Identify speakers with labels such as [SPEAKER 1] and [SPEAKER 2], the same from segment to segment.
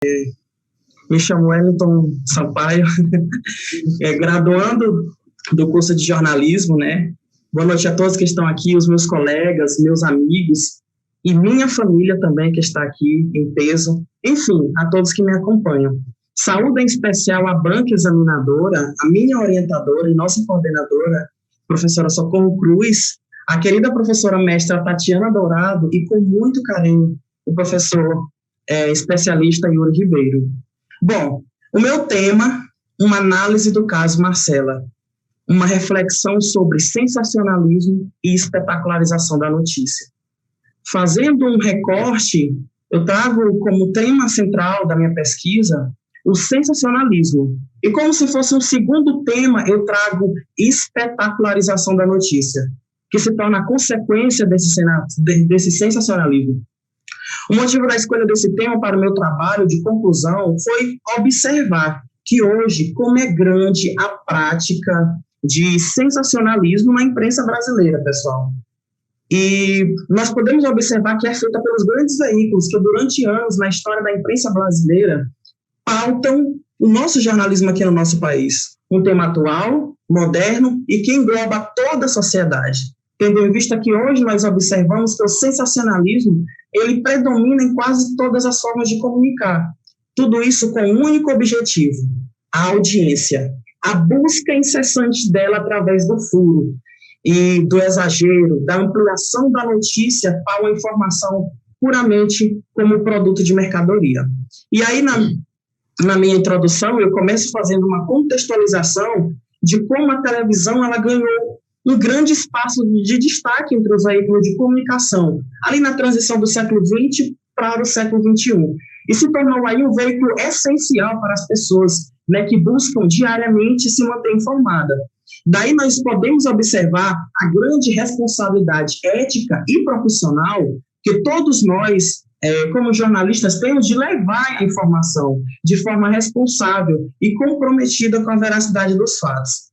[SPEAKER 1] Me chamo Wellington Sampaio, graduando do curso de jornalismo, né? Boa noite a todos que estão aqui, os meus colegas, meus amigos e minha família também que está aqui em peso. Enfim, a todos que me acompanham. Saúdo em especial a banca examinadora, a minha orientadora e nossa coordenadora, professora Socorro Cruz, a querida professora mestra Tatiana Dourado e com muito carinho o professor especialista Yuri Ribeiro. Bom, o meu tema, uma análise do caso Marcela, uma reflexão sobre sensacionalismo e espetacularização da notícia. Fazendo um recorte, eu trago como tema central da minha pesquisa o sensacionalismo. E como se fosse um segundo tema, eu trago espetacularização da notícia, que se torna a consequência desse sensacionalismo. O motivo da escolha desse tema para o meu trabalho de conclusão foi observar que hoje, como é grande a prática de sensacionalismo na imprensa brasileira, pessoal. E nós podemos observar que é feita pelos grandes veículos que durante anos na história da imprensa brasileira pautam o nosso jornalismo aqui no nosso país. Um tema atual, moderno e que engloba toda a sociedade. Tendo em vista que hoje nós observamos que o sensacionalismo ele predomina em quase todas as formas de comunicar. Tudo isso com um único objetivo, a audiência, a busca incessante dela através do furo e do exagero, da ampliação da notícia para uma informação puramente como produto de mercadoria. E aí, na minha introdução, eu começo fazendo uma contextualização de como a televisão ela ganhou um grande espaço de destaque entre os veículos de comunicação, ali na transição do século XX para o século XXI. E se tornou aí um veículo essencial para as pessoas, né, que buscam diariamente se manter informada. Daí nós podemos observar a grande responsabilidade ética e profissional que todos nós, como jornalistas, temos de levar a informação de forma responsável e comprometida com a veracidade dos fatos.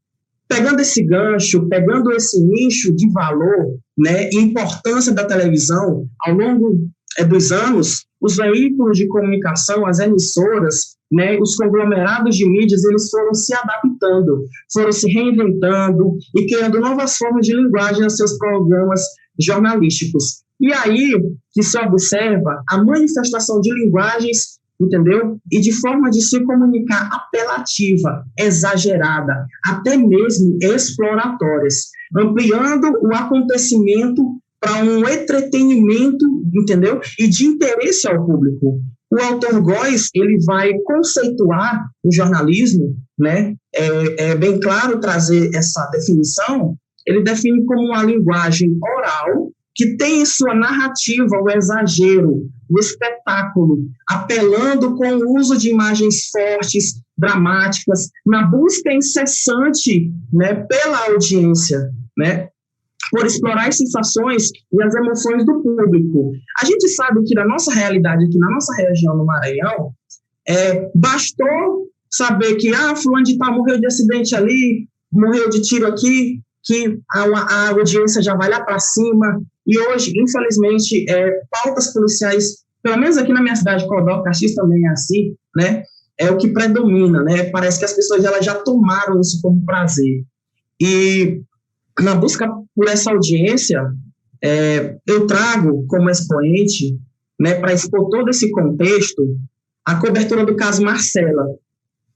[SPEAKER 1] Pegando esse gancho, pegando esse nicho de valor, né, e importância da televisão, ao longo dos anos, os veículos de comunicação, as emissoras, né, os conglomerados de mídias, eles foram se adaptando, foram se reinventando e criando novas formas de linguagem nos seus programas jornalísticos. E aí que se observa a manifestação de linguagens, entendeu? E de forma de se comunicar apelativa, exagerada, até mesmo exploratórias, ampliando o acontecimento para um entretenimento, entendeu? E de interesse ao público. O autor Góes, ele vai conceituar o jornalismo, né? É bem claro trazer essa definição, ele define como uma linguagem oral que tem em sua narrativa o exagero, o espetáculo, apelando com o uso de imagens fortes, dramáticas, na busca incessante, né, pela audiência, né, por explorar as sensações e as emoções do público. A gente sabe que na nossa realidade, aqui na nossa região, no Maranhão, bastou saber que fulano de tal morreu de acidente ali, morreu de tiro aqui, que a audiência já vai lá para cima. E hoje, infelizmente, pautas policiais, pelo menos aqui na minha cidade, Codó, Caxias também é assim, né? É o que predomina, né? Parece que as pessoas elas já tomaram isso como prazer. E na busca por essa audiência, eu trago como expoente, né, para expor todo esse contexto, a cobertura do caso Marcela,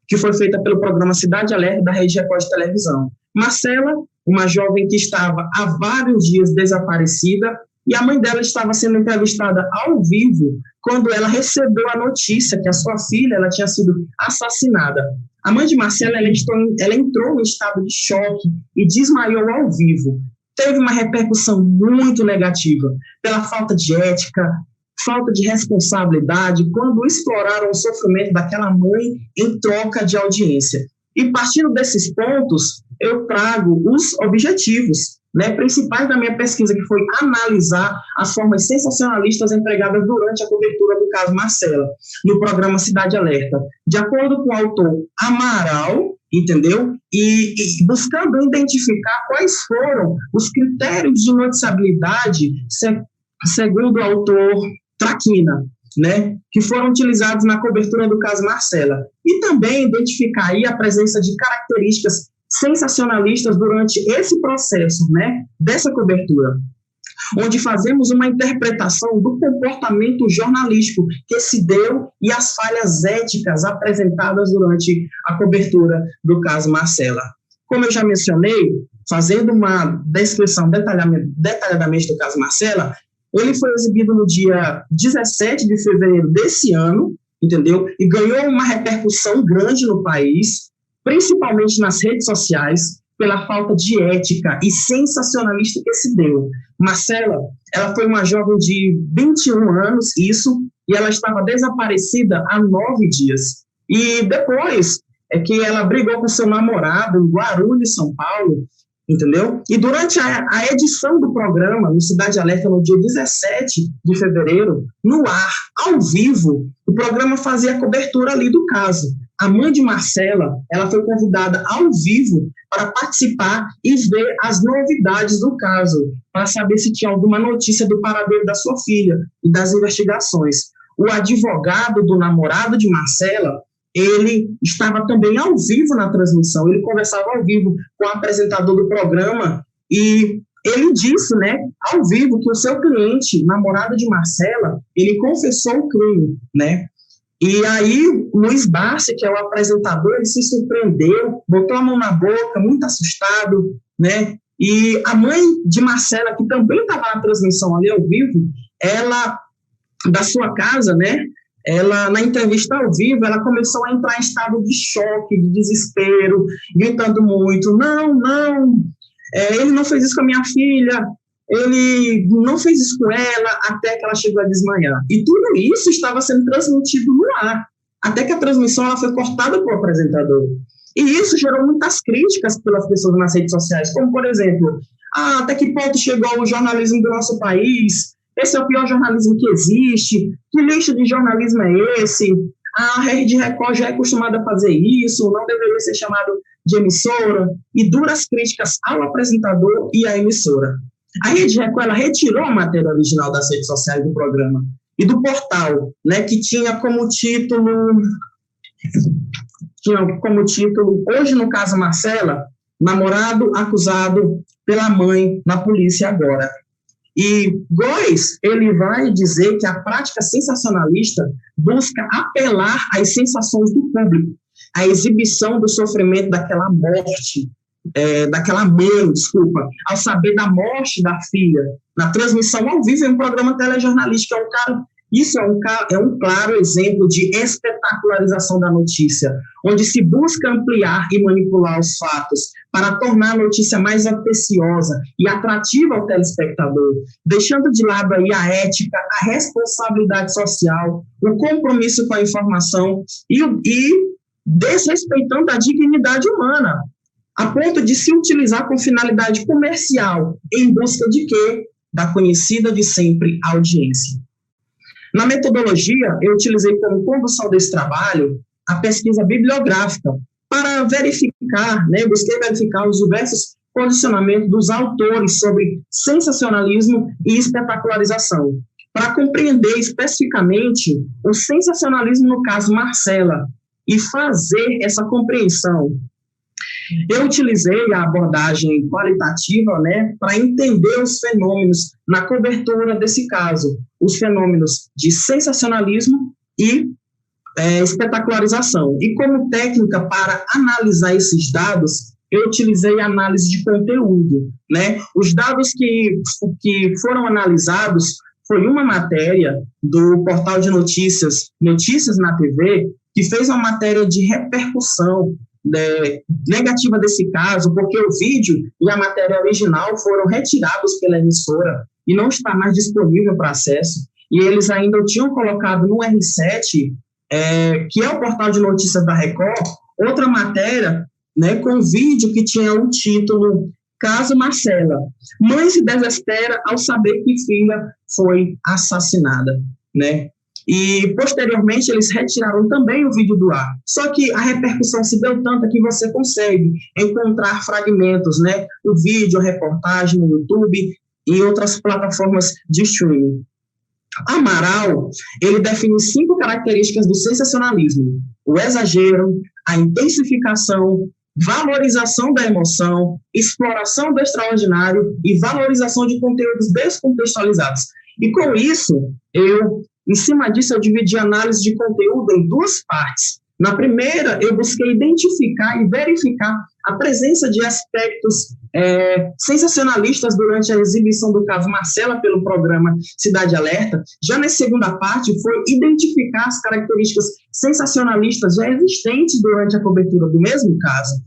[SPEAKER 1] que foi feita pelo programa Cidade Alerta da Rede Record de Televisão. Marcela, uma jovem que estava há vários dias desaparecida, e a mãe dela estava sendo entrevistada ao vivo quando ela recebeu a notícia que a sua filha ela tinha sido assassinada. A mãe de Marcela ela entrou em estado de choque e desmaiou ao vivo. Teve uma repercussão muito negativa pela falta de ética, falta de responsabilidade, quando exploraram o sofrimento daquela mãe em troca de audiência. E partindo desses pontos, eu trago os objetivos, né, principais da minha pesquisa, que foi analisar as formas sensacionalistas empregadas durante a cobertura do caso Marcela, no programa Cidade Alerta. De acordo com o autor Amaral, entendeu? E buscando identificar quais foram os critérios de noticiabilidade segundo o autor Traquina. né, que foram utilizados na cobertura do caso Marcela, e também identificar aí a presença de características sensacionalistas durante esse processo, né, dessa cobertura, onde fazemos uma interpretação do comportamento jornalístico que se deu e as falhas éticas apresentadas durante a cobertura do caso Marcela. Como eu já mencionei, fazendo uma descrição detalhadamente do caso Marcela, ele foi exibido no dia 17 de fevereiro desse ano, entendeu? E ganhou uma repercussão grande no país, principalmente nas redes sociais, pela falta de ética e sensacionalista que se deu. Marcela, ela foi uma jovem de 21 anos, e ela estava desaparecida há 9 dias. E depois é que ela brigou com seu namorado em Guarulhos, São Paulo, entendeu? E durante a edição do programa, no Cidade Alerta, no dia 17 de fevereiro, no ar, ao vivo, o programa fazia a cobertura ali do caso. A mãe de Marcela, ela foi convidada ao vivo para participar e ver as novidades do caso, para saber se tinha alguma notícia do paradeiro da sua filha e das investigações. O advogado do namorado de Marcela, ele estava também ao vivo na transmissão, ele conversava ao vivo com o apresentador do programa e ele disse, né, ao vivo, que o seu cliente, namorado de Marcela, ele confessou o crime, né? E aí, Luiz Barsi, que é o apresentador, ele se surpreendeu, botou a mão na boca, muito assustado, né? E a mãe de Marcela, que também estava na transmissão ali ao vivo, ela, da sua casa, né? Ela, na entrevista ao vivo, ela começou a entrar em estado de choque, de desespero, gritando muito, não, ele não fez isso com a minha filha, ele não fez isso com ela, até que ela chegou a desmaiar. E tudo isso estava sendo transmitido no ar, até que a transmissão ela foi cortada pelo apresentador. E isso gerou muitas críticas pelas pessoas nas redes sociais, como, por exemplo, até que ponto chegou o jornalismo do nosso país? Esse é o pior jornalismo que existe, que lixo de jornalismo é esse? A Rede Record já é acostumada a fazer isso, não deveria ser chamado de emissora, e duras críticas ao apresentador e à emissora. A Rede Record ela retirou a matéria original das redes sociais do programa e do portal, né, que tinha como título, hoje no caso Marcela, namorado acusado pela mãe na polícia agora. E Góes, ele vai dizer que a prática sensacionalista busca apelar às sensações do público, a exibição do sofrimento daquela morte, daquela mãe, ao saber da morte da filha, na transmissão ao vivo em um programa telejornalístico. Isso é um claro exemplo de espetacularização da notícia, onde se busca ampliar e manipular os fatos para tornar a notícia mais atenciosa e atrativa ao telespectador, deixando de lado aí a ética, a responsabilidade social, o compromisso com a informação e desrespeitando a dignidade humana, a ponto de se utilizar com finalidade comercial, em busca de quê? Da conhecida de sempre audiência. Na metodologia, eu utilizei como condução desse trabalho a pesquisa bibliográfica para verificar, busquei verificar os diversos posicionamentos dos autores sobre sensacionalismo e espetacularização, para compreender especificamente o sensacionalismo no caso Marcela e fazer essa compreensão. Eu utilizei a abordagem qualitativa, para entender os fenômenos na cobertura desse caso, os fenômenos de sensacionalismo e espetacularização. E como técnica para analisar esses dados, eu utilizei a análise de conteúdo, Os dados que foram analisados foi uma matéria do portal de notícias, Notícias na TV, que fez uma matéria de repercussão negativa desse caso, porque o vídeo e a matéria original foram retirados pela emissora e não está mais disponível para acesso, e eles ainda tinham colocado no R7, que é o portal de notícias da Record, outra matéria, com vídeo que tinha o título Caso Marcela, mãe se desespera ao saber que filha foi assassinada, E, posteriormente, eles retiraram também o vídeo do ar. Só que a repercussão se deu tanta que você consegue encontrar fragmentos, o vídeo, a reportagem no YouTube e outras plataformas de streaming. Amaral, ele define 5 características do sensacionalismo: o exagero, a intensificação, valorização da emoção, exploração do extraordinário e valorização de conteúdos descontextualizados. E com isso, em cima disso, eu dividi a análise de conteúdo em 2 partes. Na primeira, eu busquei identificar e verificar a presença de aspectos sensacionalistas durante a exibição do caso Marcela pelo programa Cidade Alerta. Já na segunda parte, foi identificar as características sensacionalistas já existentes durante a cobertura do mesmo caso.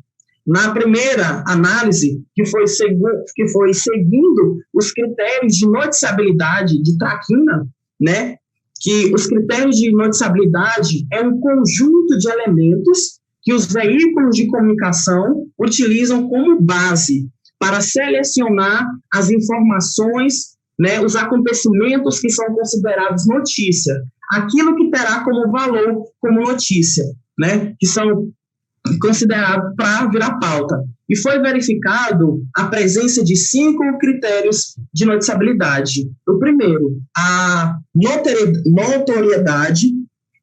[SPEAKER 1] Na primeira análise, que foi seguindo os critérios de noticiabilidade de Traquina, né, que os critérios de noticiabilidade é um conjunto de elementos que os veículos de comunicação utilizam como base para selecionar as informações, né, os acontecimentos que são considerados notícia, aquilo que terá como valor como notícia, né, que são considerados para virar pauta. E foi verificado a presença de 5 critérios de noticiabilidade. O primeiro, a notoriedade,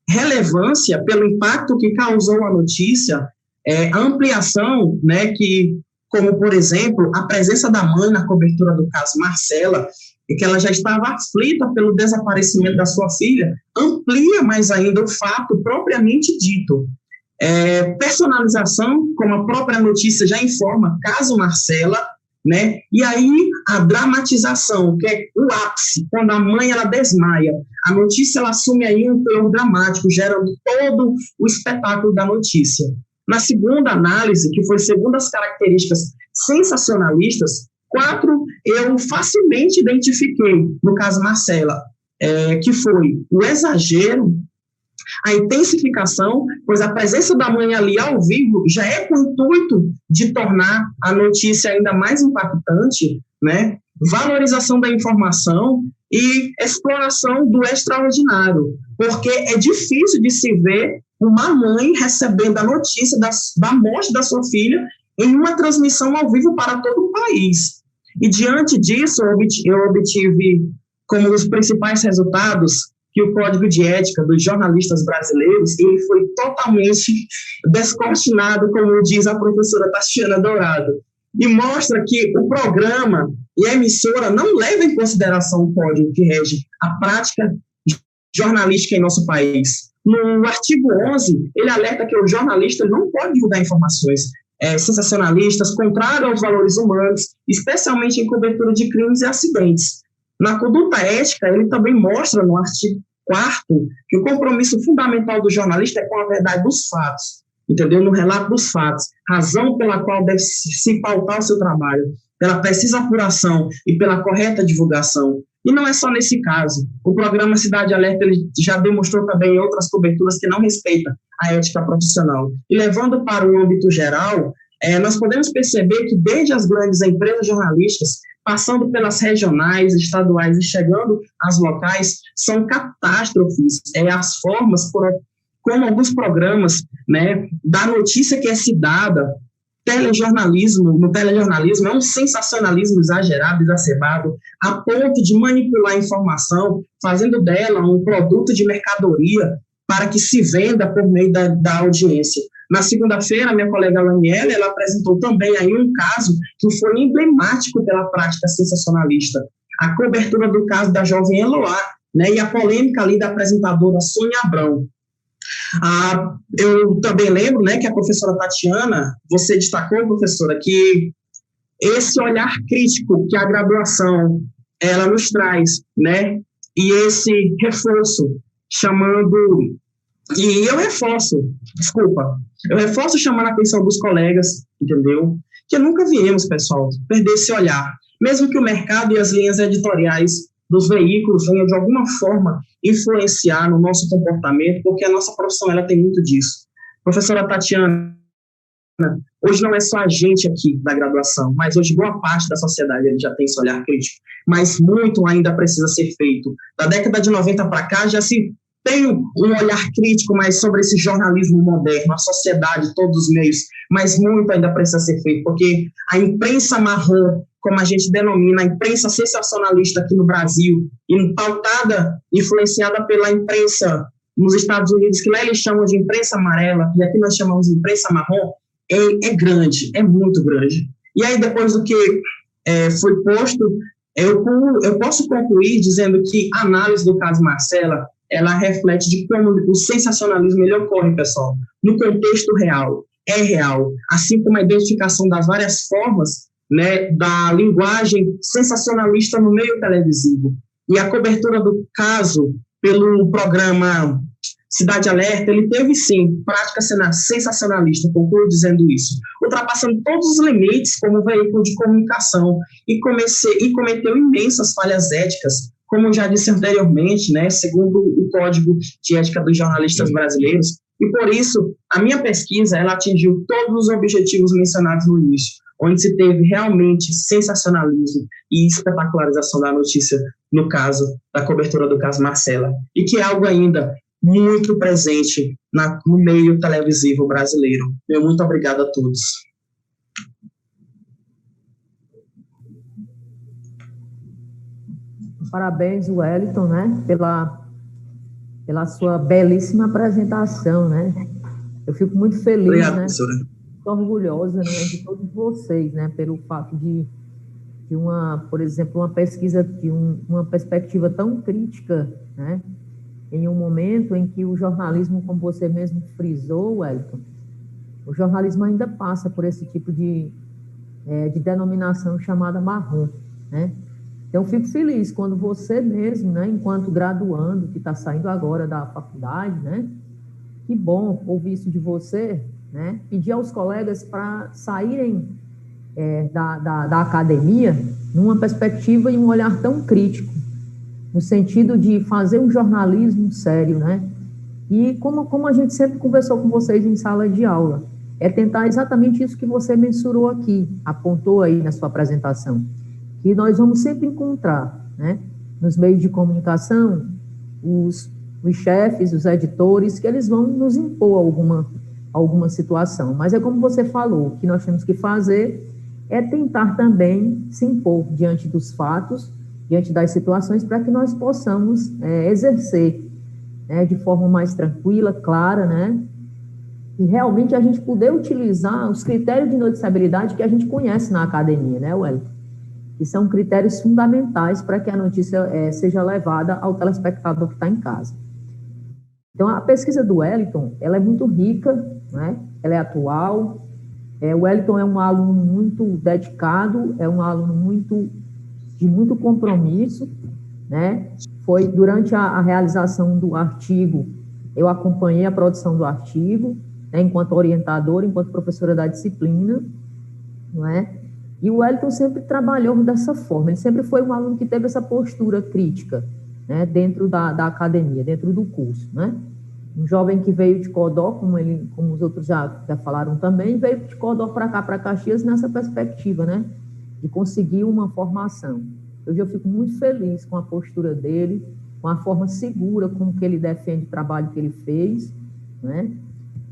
[SPEAKER 1] relevância pelo impacto que causou a notícia, a ampliação, né, como, por exemplo, a presença da mãe na cobertura do caso Marcela, e que ela já estava aflita pelo desaparecimento da sua filha, amplia mais ainda o fato propriamente dito. Personalização, como a própria notícia já informa, caso Marcela, né? E aí a dramatização, que é o ápice, quando a mãe ela desmaia, a notícia ela assume aí um teor dramático, gerando todo o espetáculo da notícia. Na segunda análise, que foi segundo as características sensacionalistas, 4 eu facilmente identifiquei, no caso Marcela, que foi o exagero, a intensificação, pois a presença da mãe ali ao vivo já é com o intuito de tornar a notícia ainda mais impactante, né? Valorização da informação e exploração do extraordinário, porque é difícil de se ver uma mãe recebendo a notícia da morte da sua filha em uma transmissão ao vivo para todo o país. E diante disso, eu obtive como os principais resultados que o Código de Ética dos Jornalistas Brasileiros ele foi totalmente descortinado, como diz a professora Tatiana Dourado, e mostra que o programa e a emissora não levam em consideração o código que rege a prática jornalística em nosso país. No artigo 11, ele alerta que o jornalista não pode divulgar informações sensacionalistas, contrárias aos valores humanos, especialmente em cobertura de crimes e acidentes. Na conduta ética, ele também mostra no artigo 4º que o compromisso fundamental do jornalista é com a verdade dos fatos, entendeu? No relato dos fatos, razão pela qual deve se pautar o seu trabalho, pela precisa apuração e pela correta divulgação. E não é só nesse caso. O programa Cidade Alerta ele já demonstrou também em outras coberturas que não respeita a ética profissional. E levando para o âmbito geral, nós podemos perceber que desde as grandes empresas jornalísticas, passando pelas regionais, estaduais e chegando às locais, são catástrofes, as formas como alguns programas, né, da notícia que é se dada, no telejornalismo é um sensacionalismo exagerado, exacerbado, a ponto de manipular a informação, fazendo dela um produto de mercadoria para que se venda por meio da audiência. Na segunda-feira, minha colega Laniela, ela apresentou também aí um caso que foi emblemático pela prática sensacionalista, a cobertura do caso da jovem Eloá, né, e a polêmica ali da apresentadora Sônia Abrão. Eu também lembro, né, que a professora Tatiana, você destacou, professora, que esse olhar crítico que a graduação ela nos traz, né, e esse reforço chamando... E eu reforço chamando a atenção dos colegas, entendeu? Que nunca viemos, pessoal, perder esse olhar. Mesmo que o mercado e as linhas editoriais dos veículos venham, de alguma forma, influenciar no nosso comportamento, porque a nossa profissão ela tem muito disso. Professora Tatiana, hoje não é só a gente aqui da graduação, mas hoje boa parte da sociedade ele já tem esse olhar crítico, mas muito ainda precisa ser feito. Da década de 90 para cá, já se tem um olhar crítico mais sobre esse jornalismo moderno, a sociedade, todos os meios, mas muito ainda precisa ser feito, porque a imprensa marrom, como a gente denomina a imprensa sensacionalista aqui no Brasil, e pautada, influenciada pela imprensa nos Estados Unidos, que lá eles chamam de imprensa amarela, e aqui nós chamamos de imprensa marrom, é grande, é muito grande. E aí, depois do que foi posto, eu posso concluir dizendo que a análise do caso Marcela, ela reflete de como o sensacionalismo ele ocorre, pessoal, no contexto real, é real, assim como a identificação das várias formas, né, da linguagem sensacionalista no meio televisivo. E a cobertura do caso pelo programa Cidade Alerta, ele teve, sim, prática sensacionalista, concluo dizendo isso, ultrapassando todos os limites como veículo de comunicação e cometeu imensas falhas éticas, como já disse anteriormente, né, segundo o Código de Ética dos Jornalistas Brasileiros, e por isso, a minha pesquisa, ela atingiu todos os objetivos mencionados no início, onde se teve realmente sensacionalismo e espetacularização da notícia, no caso da cobertura do caso Marcela, e que é algo ainda muito presente no meio televisivo brasileiro. Muito obrigado a todos.
[SPEAKER 2] Parabéns, Wellington, né, pela sua belíssima apresentação, né? Eu fico muito feliz,
[SPEAKER 1] obrigado,
[SPEAKER 2] né?
[SPEAKER 1] Professora.
[SPEAKER 2] Muito orgulhosa, né, de todos vocês, né, pelo fato de por exemplo, uma pesquisa de uma perspectiva tão crítica, né, em um momento em que o jornalismo, como você mesmo frisou, Wellington, o jornalismo ainda passa por esse tipo de denominação chamada marrom, né? Então, eu fico feliz quando você mesmo, né, enquanto graduando, que está saindo agora da faculdade, né, que bom ouvir isso de você, né, pedir aos colegas para saírem da academia numa perspectiva e um olhar tão crítico, no sentido de fazer um jornalismo sério, né? E como a gente sempre conversou com vocês em sala de aula, é tentar exatamente isso que você mensurou aqui, apontou aí na sua apresentação, que nós vamos sempre encontrar, né, nos meios de comunicação, os chefes, os editores, que eles vão nos impor alguma situação. Mas é como você falou, o que nós temos que fazer é tentar também se impor diante dos fatos, diante das situações, para que nós possamos exercer, né, de forma mais tranquila, clara, né, e realmente a gente poder utilizar os critérios de noticiabilidade que a gente conhece na academia, né, Wellington? Que são critérios fundamentais para que a notícia seja levada ao telespectador que está em casa. Então, a pesquisa do Wellington, ela é muito rica, né? Ela é atual. O Wellington é um aluno muito dedicado, é um aluno de muito compromisso, né? Foi durante a realização do artigo, eu acompanhei a produção do artigo, né, enquanto orientadora, enquanto professora da disciplina, não é? E o Wellington sempre trabalhou dessa forma, ele sempre foi um aluno que teve essa postura crítica, né, dentro da academia, dentro do curso, né? Um jovem que veio de Codó, como os outros já falaram também, veio de Codó para cá, para Caxias, nessa perspectiva, né, de conseguir uma formação. Hoje eu fico muito feliz com a postura dele, com a forma segura com que ele defende o trabalho que ele fez, né?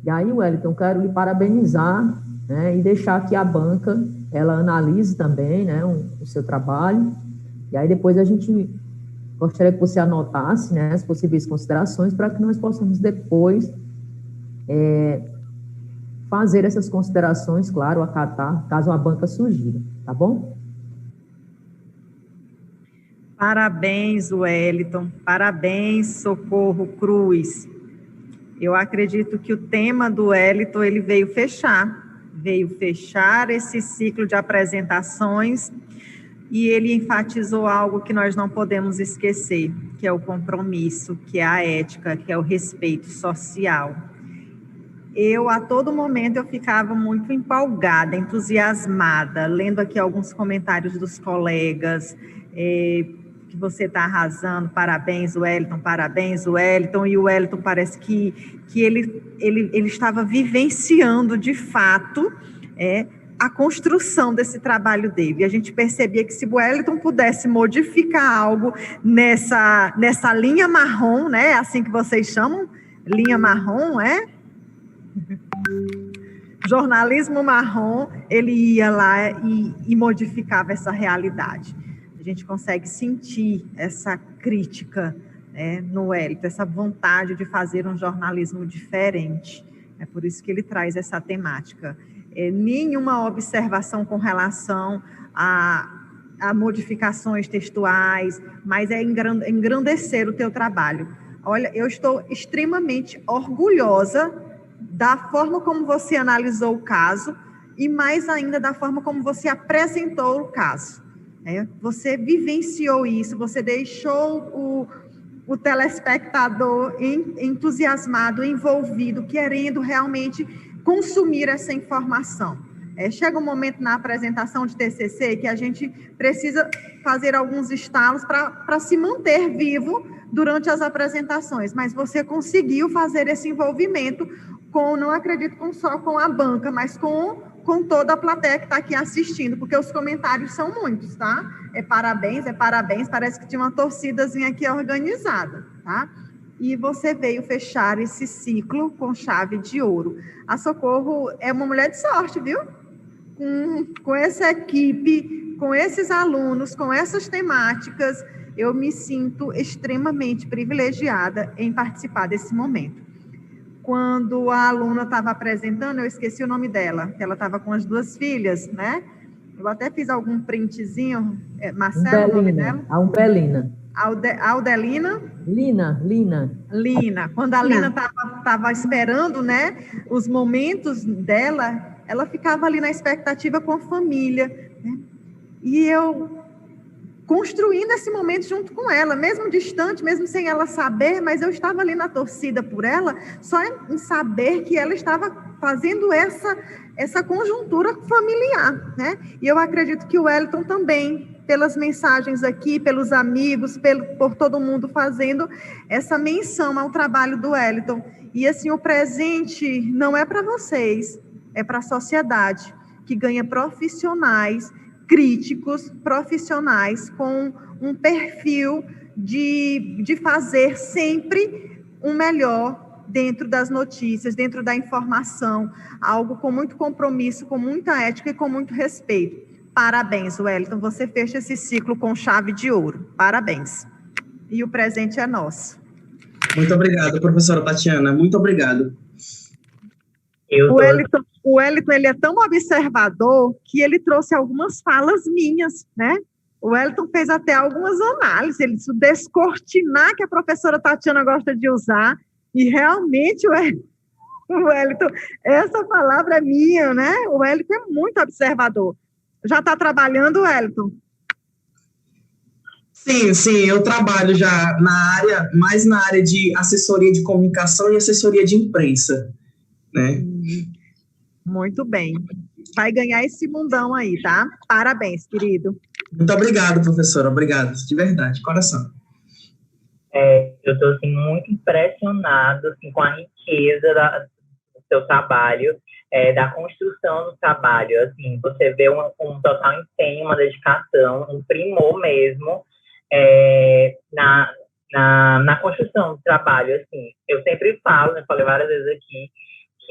[SPEAKER 2] E aí, Wellington, eu quero lhe parabenizar, né, e deixar que a banca ela analise também, né, o seu trabalho, e aí depois a gente gostaria que você anotasse, né, as possíveis considerações para que nós possamos depois fazer essas considerações, claro, acatar, caso a banca sugira, tá bom?
[SPEAKER 3] Parabéns, Wellington, parabéns, Socorro Cruz. Eu acredito que o tema do Wellington, ele veio fechar esse ciclo de apresentações e ele enfatizou algo que nós não podemos esquecer, que é o compromisso, que é a ética, que é o respeito social. A todo momento, eu ficava muito empolgada, entusiasmada, lendo aqui alguns comentários dos colegas, que você está arrasando, parabéns, Wellington, e o Wellington parece que ele estava vivenciando, de fato, a construção desse trabalho dele. E a gente percebia que se o Wellington pudesse modificar algo nessa linha marrom, né, assim que vocês chamam, linha marrom, jornalismo marrom, ele ia lá e modificava essa realidade. A gente consegue sentir essa crítica, né, no Wellington, essa vontade de fazer um jornalismo diferente. É por isso que ele traz essa temática. Nenhuma observação com relação a modificações textuais, mas é engrandecer o teu trabalho. Olha, eu estou extremamente orgulhosa da forma como você analisou o caso e mais ainda da forma como você apresentou o caso. Você vivenciou isso, você deixou o telespectador entusiasmado, envolvido, querendo realmente consumir essa informação. Chega um momento na apresentação de TCC que a gente precisa fazer alguns estalos para se manter vivo durante as apresentações, mas você conseguiu fazer esse envolvimento não acredito só com a banca, mas com toda a plateia que está aqui assistindo, porque os comentários são muitos, tá? Parabéns, parece que tinha uma torcidazinha aqui organizada, tá? E você veio fechar esse ciclo com chave de ouro. A Socorro é uma mulher de sorte, viu? Com essa equipe, com esses alunos, com essas temáticas, eu me sinto extremamente privilegiada em participar desse momento. Quando a aluna estava apresentando, eu esqueci o nome dela, que ela estava com as duas filhas, né? Eu até fiz algum printzinho. Marcelo, o nome dela?
[SPEAKER 2] Umbelina.
[SPEAKER 3] Aldelina?
[SPEAKER 2] Lina.
[SPEAKER 3] Quando a Lina estava esperando, né, os momentos dela, ela ficava ali na expectativa com a família, né? E eu construindo esse momento junto com ela, mesmo distante, mesmo sem ela saber, mas eu estava ali na torcida por ela, só em saber que ela estava fazendo essa conjuntura familiar, né? E eu acredito que o Wellington também, pelas mensagens aqui, pelos amigos, por todo mundo fazendo essa menção ao trabalho do Wellington. E assim, o presente não é para vocês, é para a sociedade, que ganha profissionais críticos, profissionais com um perfil de fazer sempre um melhor dentro das notícias, dentro da informação, algo com muito compromisso, com muita ética e com muito respeito. Parabéns, Wellington, você fecha esse ciclo com chave de ouro. Parabéns. E o presente é nosso.
[SPEAKER 1] Muito obrigado, professora Tatiana. Muito obrigado.
[SPEAKER 3] O Wellington, ele é tão observador que ele trouxe algumas falas minhas, né? O Wellington fez até algumas análises, ele disse descortinar, que a professora Tatiana gosta de usar, e realmente o Wellington, essa palavra é minha, né? O Wellington é muito observador. Já está trabalhando, Wellington?
[SPEAKER 1] Sim, eu trabalho já mais na área de assessoria de comunicação e assessoria de imprensa, né?
[SPEAKER 3] Muito bem. Vai ganhar esse mundão aí, tá? Parabéns, querido.
[SPEAKER 1] Muito obrigado, professora. Obrigado, de verdade, coração.
[SPEAKER 4] Eu estou assim, muito impressionado assim, com a riqueza do seu trabalho, da construção do trabalho. Assim, você vê um total empenho, uma dedicação, um primor mesmo na construção do trabalho. Assim, eu sempre falo, né, falei várias vezes aqui,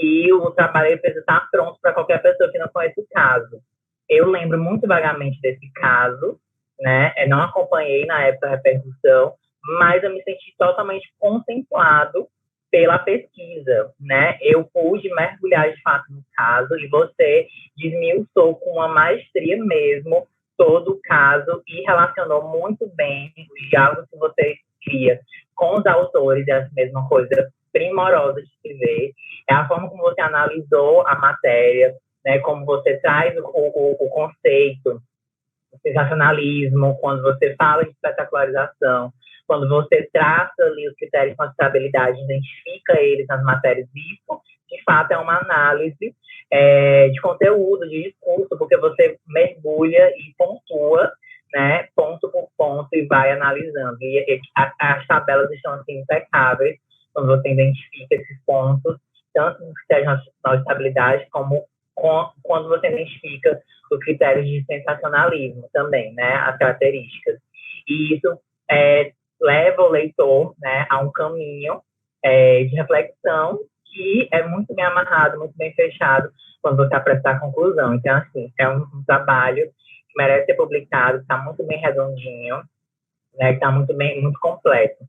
[SPEAKER 4] que o trabalho precisa estar pronto para qualquer pessoa que não conhece o caso. Eu lembro muito vagamente desse caso, né? Não acompanhei na época a repercussão, mas eu me senti totalmente contemplado pela pesquisa, né? Eu pude mergulhar de fato no caso e você desmiuçou com uma maestria mesmo todo o caso e relacionou muito bem os diálogos que você cria com os autores, e essa mesma coisa primorosa de se ver, é a forma como você analisou a matéria, né, como você traz o conceito, o sensacionalismo, quando você fala de espetacularização, quando você traça ali os critérios de quantificabilidade, identifica eles nas matérias, isso, de fato, é uma análise de conteúdo, de discurso, porque você mergulha e pontua, né, ponto por ponto, e vai analisando. E as tabelas estão assim, impecáveis, quando você identifica esses pontos, tanto nos critérios de estabilidade, como quando você identifica os critérios de sensacionalismo também, né, as características. E isso leva o leitor, né, a um caminho de reflexão e é muito bem amarrado, muito bem fechado quando você apresenta a conclusão. Então, assim, é um trabalho que merece ser publicado, está muito bem redondinho, né, está muito bem, muito completo.